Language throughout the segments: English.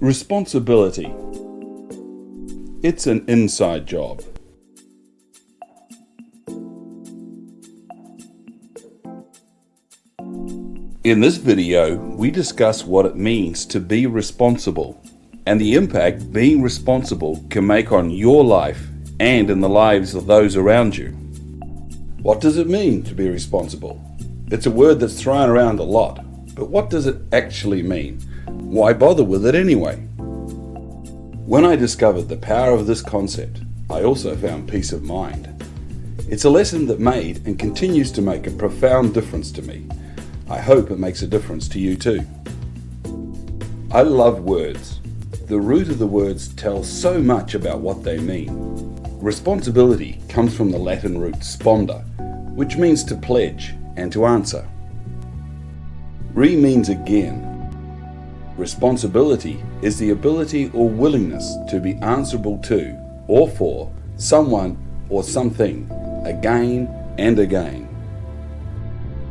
Responsibility. It's an inside job. In this video, we discuss what it means to be responsible and the impact being responsible can make on your life and in the lives of those around you. What does it mean to be responsible? It's a word that's thrown around a lot, but what does it actually mean? Why bother with it anyway? When I discovered the power of this concept, I also found peace of mind. It's a lesson that made and continues to make a profound difference to me. I hope it makes a difference to you too. I love words. The root of the words tells so much about what they mean. Responsibility comes from the Latin root sponda, which means to pledge and to answer. Re means again. Responsibility is the ability or willingness to be answerable to or for someone or something again and again.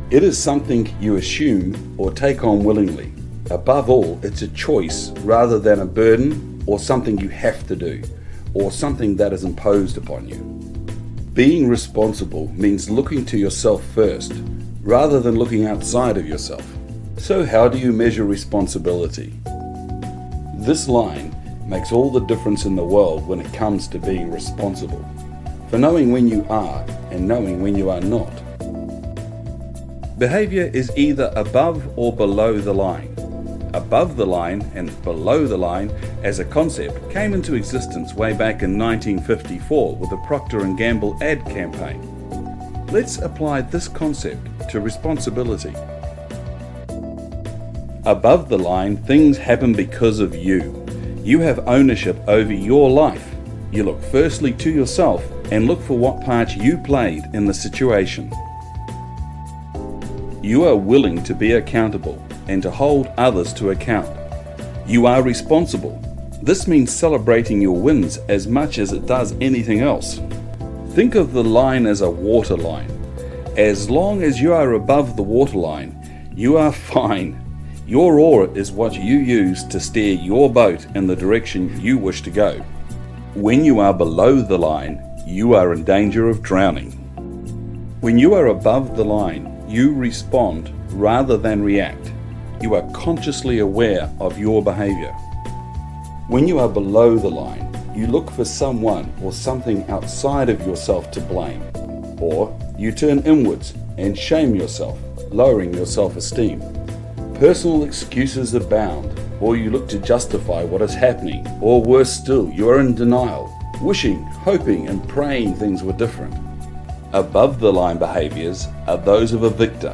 It is something you assume or take on willingly. Above all, it's a choice rather than a burden or something you have to do or something that is imposed upon you. Being responsible means looking to yourself first rather than looking outside of yourself. So how do you measure responsibility? This line makes all the difference in the world when it comes to being responsible, for knowing when you are and knowing when you are not. Behavior is either above or below the line. Above the line and below the line as a concept came into existence way back in 1954 with the Procter & Gamble ad campaign. Let's apply this concept to responsibility. Above the line, things happen because of you. You have ownership over your life. You look firstly to yourself and look for what part you played in the situation. You are willing to be accountable and to hold others to account. You are responsible. This means celebrating your wins as much as it does anything else. Think of the line as a water line. As long as you are above the water line, you are fine. Your oar is what you use to steer your boat in the direction you wish to go. When you are below the line, you are in danger of drowning. When you are above the line, you respond rather than react. You are consciously aware of your behavior. When you are below the line, you look for someone or something outside of yourself to blame, or you turn inwards and shame yourself, lowering your self-esteem. Personal excuses abound, or you look to justify what is happening, or worse still, you are in denial, wishing, hoping, and praying things were different. Above the line behaviors are those of a victor,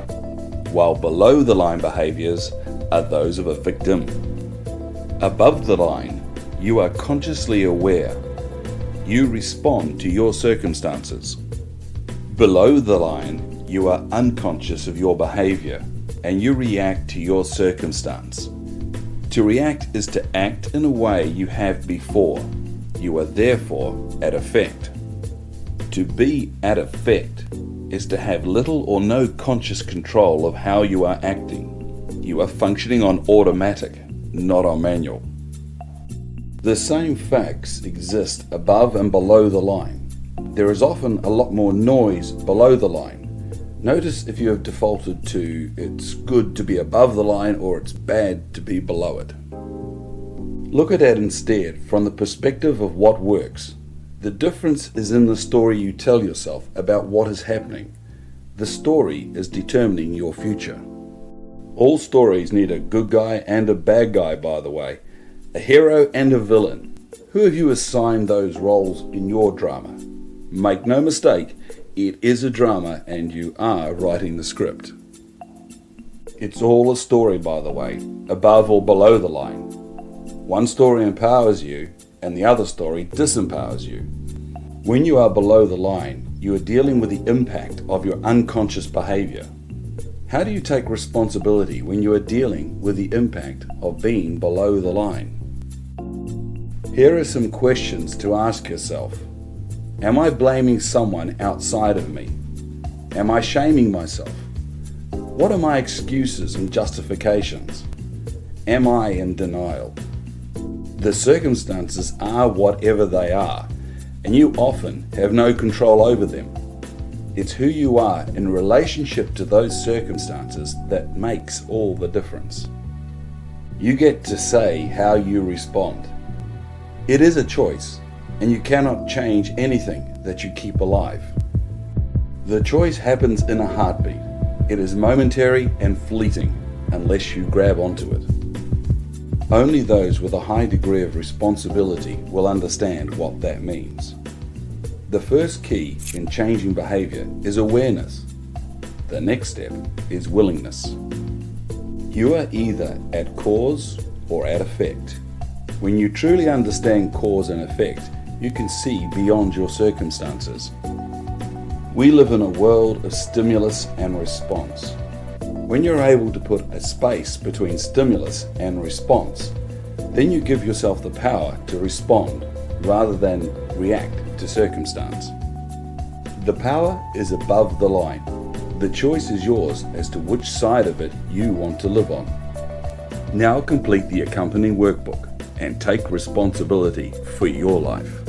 while below the line behaviors are those of a victim. Above the line, you are consciously aware. You respond to your circumstances. Below the line, you are unconscious of your behavior and you react to your circumstance. To react is to act in a way you have before. You are therefore at effect. To be at effect is to have little or no conscious control of how you are acting. You are functioning on automatic, not on manual. The same facts exist above and below the line. There is often a lot more noise below the line. Notice if you have defaulted to it's good to be above the line or it's bad to be below it. Look at it instead from the perspective of what works. The difference is in the story you tell yourself about what is happening. The story is determining your future. All stories need a good guy and a bad guy, by the way. A hero and a villain. Who have you assigned those roles in your drama? Make no mistake, it is a drama and you are writing the script. It's all a story, by the way, above or below the line. One story empowers you and the other story disempowers you. When you are below the line, you are dealing with the impact of your unconscious behavior. How do you take responsibility when you are dealing with the impact of being below the line? Here are some questions to ask yourself. Am I blaming someone outside of me? Am I shaming myself? What are my excuses and justifications? Am I in denial? The circumstances are whatever they are, and you often have no control over them. It's who you are in relationship to those circumstances that makes all the difference. You get to say how you respond. It is a choice, and you cannot change anything that you keep alive. The choice happens in a heartbeat. It is momentary and fleeting unless you grab onto it. Only those with a high degree of responsibility will understand what that means. The first key in changing behavior is awareness. The next step is willingness. You are either at cause or at effect. When you truly understand cause and effect, you can see beyond your circumstances. We live in a world of stimulus and response. When you're able to put a space between stimulus and response, then you give yourself the power to respond rather than react to circumstance. The power is above the line. The choice is yours as to which side of it you want to live on. Now complete the accompanying workbook and take responsibility for your life.